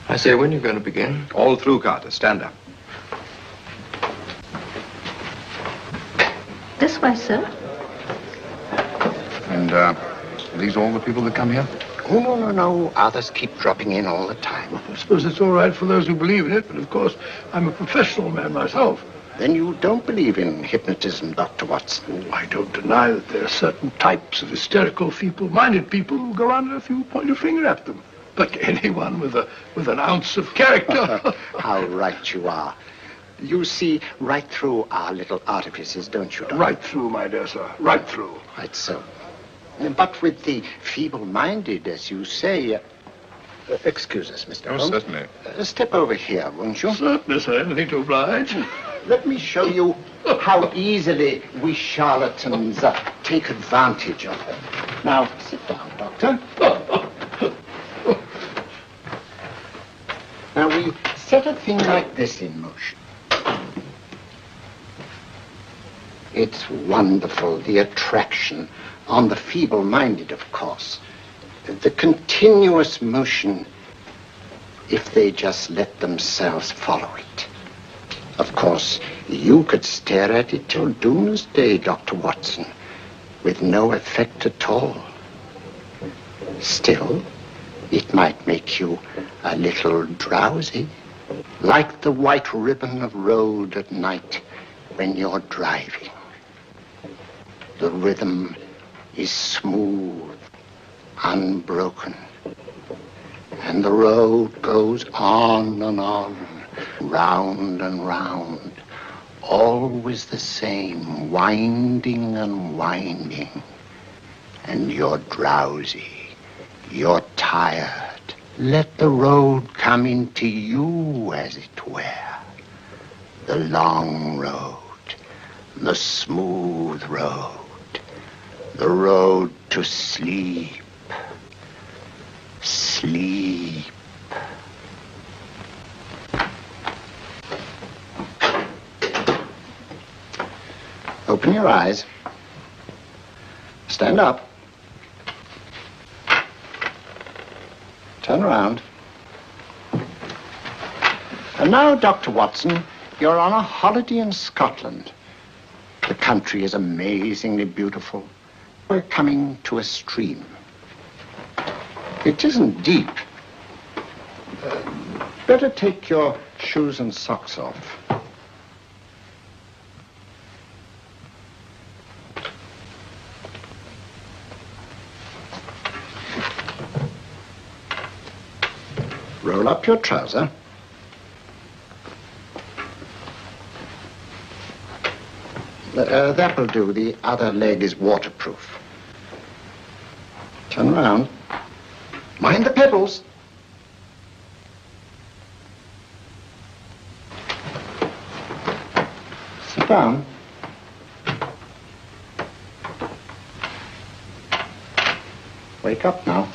I say, when are you going to begin? All through, Carter. Stand up. This way, sir. And, are these all the people that come here? Oh, no. Others keep dropping in all the time. I suppose it's all right for those who believe in it, but of course, I'm a professional man myself. Then you don't believe in hypnotism, Dr. Watson? Oh, I don't deny that there are certain types of hysterical, feeble-minded people who go under if you point your finger at them. But anyone with an ounce of character... How right you are. You see right through our little artifices, don't you, Doctor? Right through, my dear sir. Right through. Right so. But with the feeble-minded, as you say... excuse us, Mr. Holmes. Certainly. Step over here, won't you? Certainly, sir. Anything to oblige. Let me show you how easily we charlatans take advantage of them. Now, sit down, Doctor. Now, we set a thing like this in motion. It's wonderful, the attraction on the feeble-minded, of course. The continuous motion, if they just let themselves follow it. Of course, you could stare at it till doomsday, Dr. Watson, with no effect at all. Still, it might make you a little drowsy, like the white ribbon of road at night when you're driving. The rhythm is smooth, unbroken, and the road goes on and on, round and round, always the same, winding and winding. And you're drowsy, you're tired. Let the road come into you, as it were. The long road, the smooth road, the road to sleep. Sleep. Open your eyes. Stand up. Turn around. And now, Dr. Watson, you're on a holiday in Scotland. The country is amazingly beautiful. We're coming to a stream. It isn't deep. Better take your shoes and socks off. Roll up your trouser. That'll do. The other leg is waterproof. Turn around. Mind the pebbles. Sit down. Wake up now.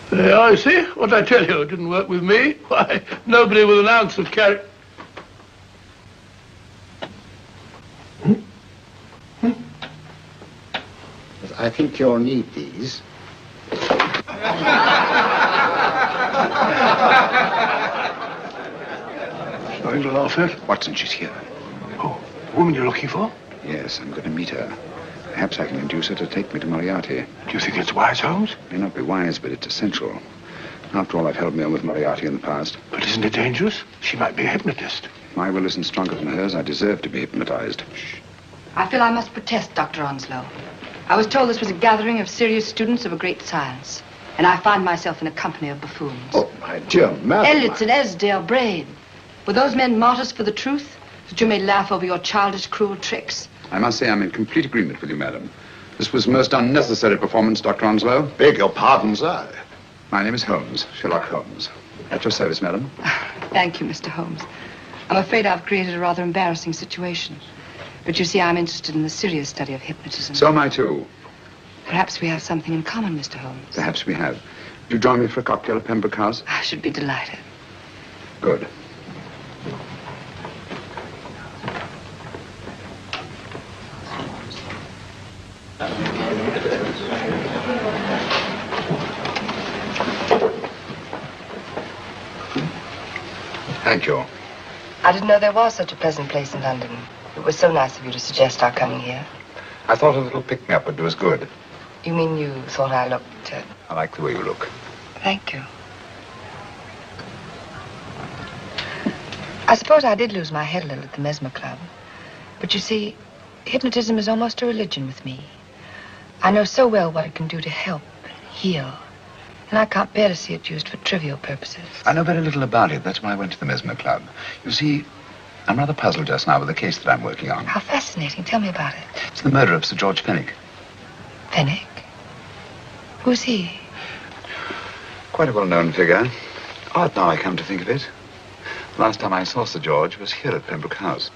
There, I see. What I tell you, it didn't work with me. Why, nobody with an ounce of character. I think you'll need these. Something to laugh at? Watson, she's here. Oh, the woman you're looking for? Yes, I'm going to meet her. Perhaps I can induce her to take me to Moriarty. Do you think it's wise, Holmes? It may not be wise, but it's essential. After all, I've held me on with Moriarty in the past. But isn't it dangerous? She might be a hypnotist. If my will isn't stronger than hers, I deserve to be hypnotized. Shh. I feel I must protest, Dr. Onslow. I was told this was a gathering of serious students of a great science, and I find myself in a company of buffoons. Oh, my dear madam. Elliott's and Esdale Braid. Were those men martyrs for the truth, that you may laugh over your childish, cruel tricks? I must say I'm in complete agreement with you, madam. This was a most unnecessary performance, Dr. Onslow. Beg your pardon, sir. My name is Holmes, Sherlock Holmes. At your service, madam. Thank you, Mr. Holmes. I'm afraid I've created a rather embarrassing situation. But you see, I'm interested in the serious study of hypnotism. So am I, too. Perhaps we have something in common, Mr. Holmes. Perhaps we have. You join me for a cocktail at Pembroke House? I should be delighted. Good. Thank you. I didn't know there was such a pleasant place in London. It was so nice of you to suggest our coming here. I thought a little pick-me-up would do us good. You mean you thought I looked... I like the way you look. Thank you. I suppose I did lose my head a little at the Mesmer Club. But you see, hypnotism is almost a religion with me. I know so well what it can do to help and heal. And I can't bear to see it used for trivial purposes. I know very little about it. That's why I went to the Mesmer Club. You see, I'm rather puzzled just now with the case that I'm working on. How fascinating. Tell me about it. It's the murder of Sir George Fenwick. Fenwick? Who's he? Quite a well-known figure. Odd now I come to think of it. The last time I saw Sir George was here at Pembroke House.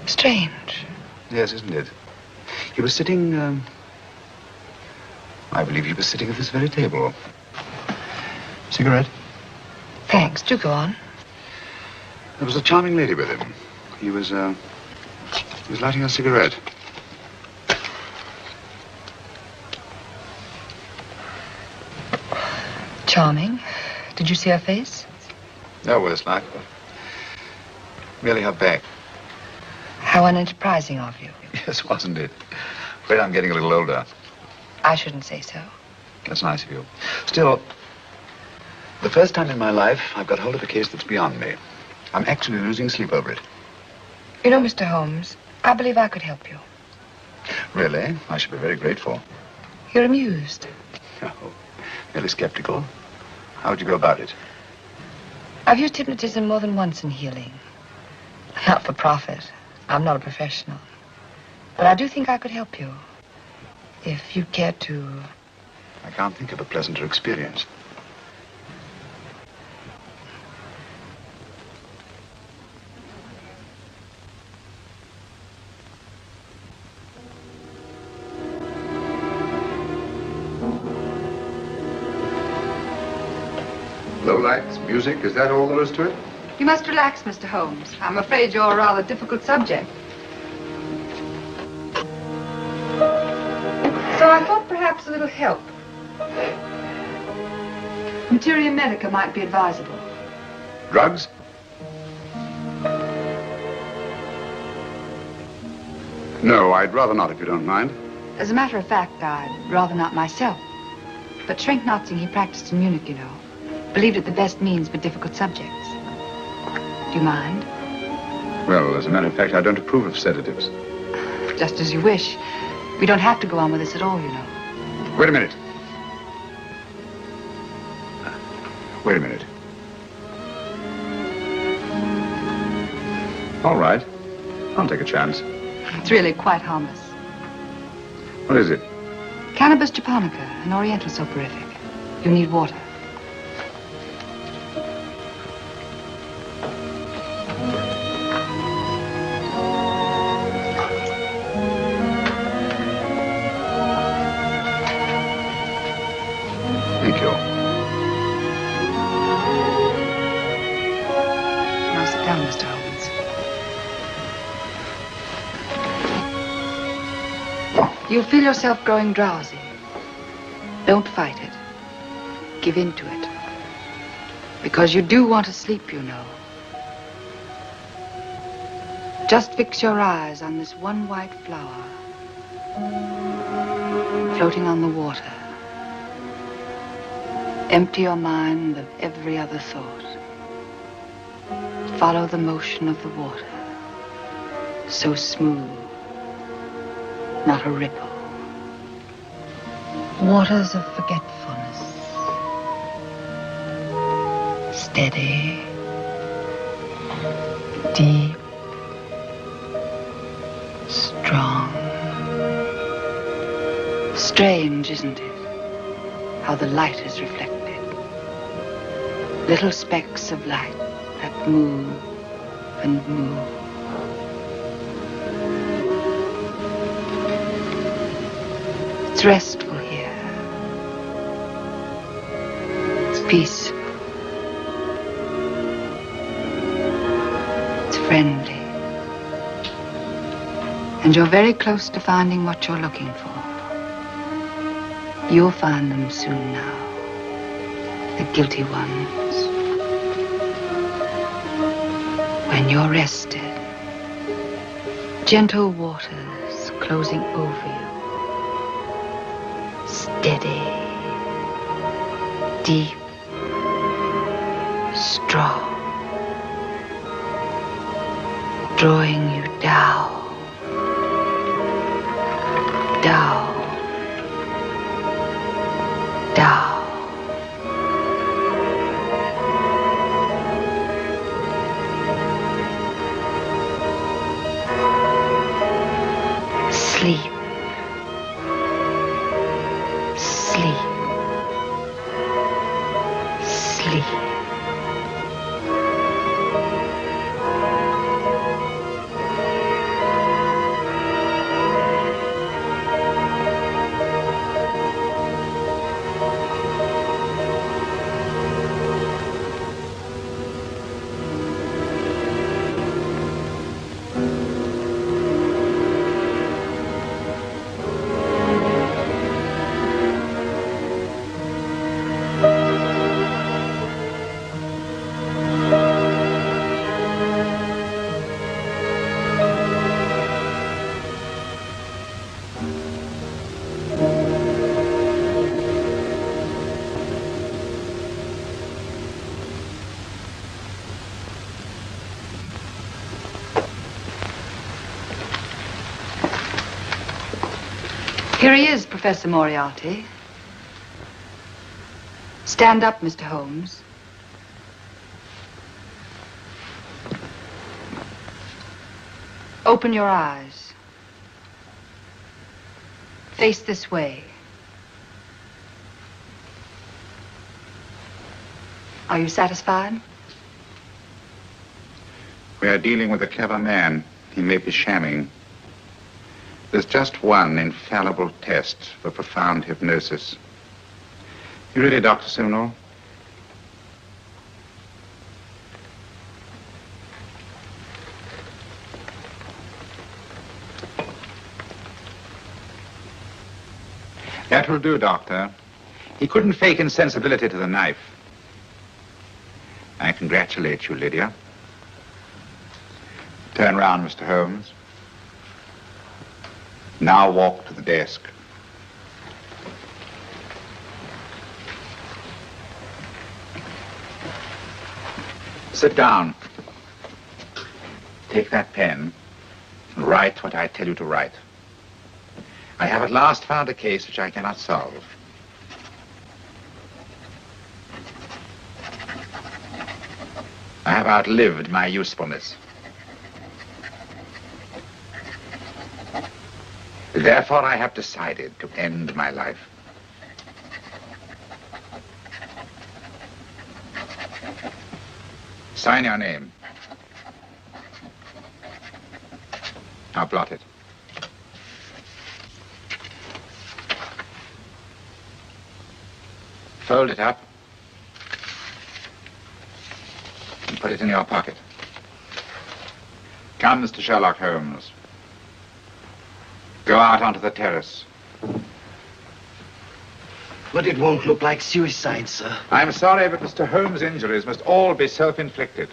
Strange. Yes, isn't it? He was sitting, I believe he was sitting at this very table. Cigarette? Thanks. Do go on. There was a charming lady with him. He was lighting a cigarette. Charming. Did you see her face? No worse luck, but merely her back. How unenterprising of you. Yes, wasn't it? Afraid I'm getting a little older. I shouldn't say so. That's nice of you. Still, the first time in my life, I've got hold of a case that's beyond me. I'm actually losing sleep over it. You know, Mr. Holmes, I believe I could help you. Really? I should be very grateful. You're amused. No, merely skeptical. How would you go about it? I've used hypnotism more than once in healing. Not for profit. I'm not a professional. But I do think I could help you. If you'd care to... I can't think of a pleasanter experience. Low lights, music, is that all there is to it? You must relax, Mr. Holmes. I'm afraid you're a rather difficult subject. So I thought perhaps a little help. Materia medica might be advisable. Drugs? No, I'd rather not, if you don't mind. As a matter of fact, I'd rather not myself. But shrink Notzing, he practiced in Munich, you know. Believed it the best means for difficult subjects. Do you mind? Well, as a matter of fact, I don't approve of sedatives. Just as you wish. We don't have to go on with this at all, you know. Wait a minute. Wait a minute. All right. I'll take a chance. It's really quite harmless. What is it? Cannabis japonica, an oriental soporific. You need water. Thank you. Now sit down, Mr. Holmes. You'll feel yourself growing drowsy. Don't fight it. Give in to it. Because you do want to sleep, you know. Just fix your eyes on this one white flower floating on the water. Empty your mind of every other thought. Follow the motion of the water. So smooth. Not a ripple. Waters of forgetfulness. Steady. Deep. Strong. Strange, isn't it? How the light is reflected. Little specks of light that move and move. It's restful here. It's peaceful. It's friendly. And you're very close to finding what you're looking for. You'll find them soon now. The guilty ones. When you're rested, gentle waters closing over you. Steady, deep, strong, drawing you down, down, down. Sleep. Sleep. Sleep. Here he is, Professor Moriarty. Stand up, Mr. Holmes. Open your eyes. Face this way. Are you satisfied? We are dealing with a clever man. He may be shamming. There's just one infallible test for profound hypnosis. You ready, Dr. Simnel? That will do, Doctor. He couldn't fake insensibility to the knife. I congratulate you, Lydia. Turn round, Mr. Holmes. Now walk to the desk. Sit down. Take that pen and write what I tell you to write. I have at last found a case which I cannot solve. I have outlived my usefulness. Therefore, I have decided to end my life. Sign your name. Now blot it. Fold it up and put it in your pocket. Come, Mr. Sherlock Holmes. Go out onto the terrace. But it won't look like suicide, sir. I'm sorry, but Mr. Holmes' injuries must all be self-inflicted.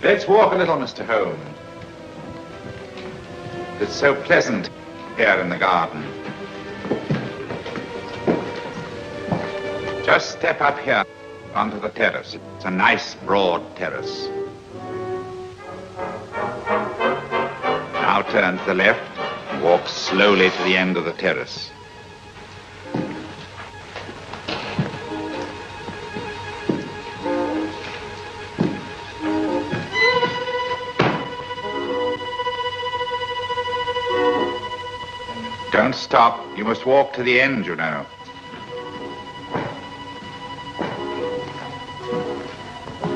Let's walk a little, Mr. Holmes. It's so pleasant here in the garden. Just step up here onto the terrace. It's a nice, broad terrace. Now turn to the left and walk slowly to the end of the terrace. Don't stop. You must walk to the end, you know.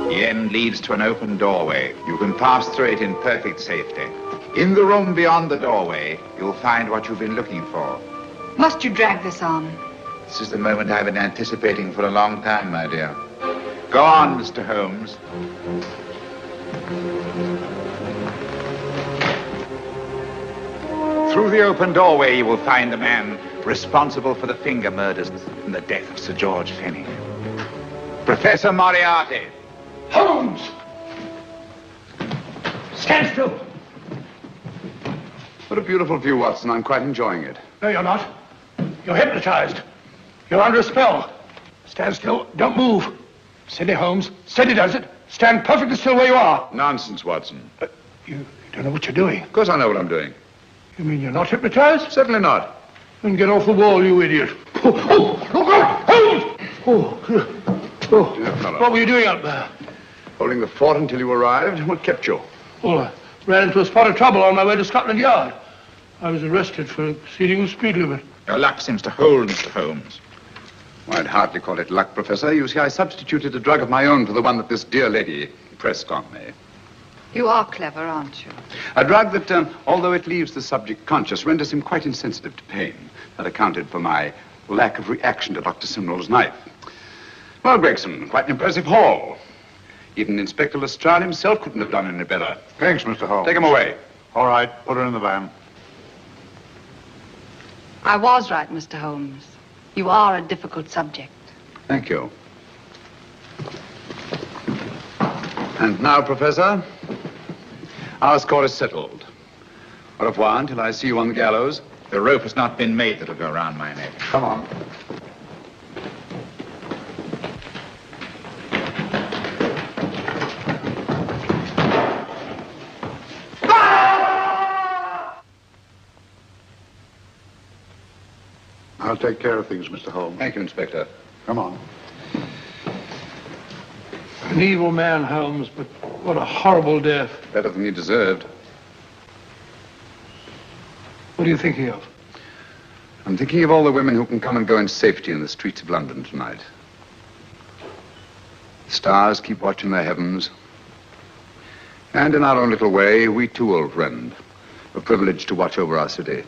The end leads to an open doorway. You can pass through it in perfect safety. In the room beyond the doorway, you'll find what you've been looking for. Must you drag this on? This is the moment I've been anticipating for a long time, my dear. Go on, Mr. Holmes. Through the open doorway, you will find the man responsible for the finger murders and the death of Sir George Fenning. Professor Moriarty. Holmes! Stand still. What a beautiful view, Watson. I'm quite enjoying it. No, you're not. You're hypnotized. You're under a spell. Stand still. Don't move. Steady, Holmes. Steady does it. Stand perfectly still where you are. Nonsense, Watson. You don't know what you're doing. Of course I know what I'm doing. You mean you're not hypnotized? Certainly not. Then get off the wall, you idiot. Oh, look out! Holmes! Oh, what were you doing up there? Holding the fort until you arrived. What kept you? Well, I ran into a spot of trouble on my way to Scotland Yard. I was arrested for exceeding the speed limit. Your luck seems to hold, Mr. Holmes. Well, I'd hardly call it luck, Professor. You see, I substituted a drug of my own for the one that this dear lady pressed on me. You are clever, aren't you? A drug that, although it leaves the subject conscious, renders him quite insensitive to pain. That accounted for my lack of reaction to Dr. Simnel's knife. Well, Gregson, quite an impressive haul. Even Inspector Lestrade himself couldn't have done any better. Thanks, Mr. Holmes. Take him away. All right, put her in the van. I was right, Mr. Holmes. You are a difficult subject. Thank you. And now, Professor, our score is settled. Au revoir until I see you on the gallows. The rope has not been made that'll go around my neck. Come on. take care of things, Mr. Holmes. Thank you, Inspector. Come on. An evil man, Holmes, but what a horrible death. Better than he deserved. What are you thinking of? I'm thinking of all the women who can come and go in safety in the streets of London tonight. Stars keep watch in the heavens. And in our own little way, we too, old friend, are privileged to watch over our city.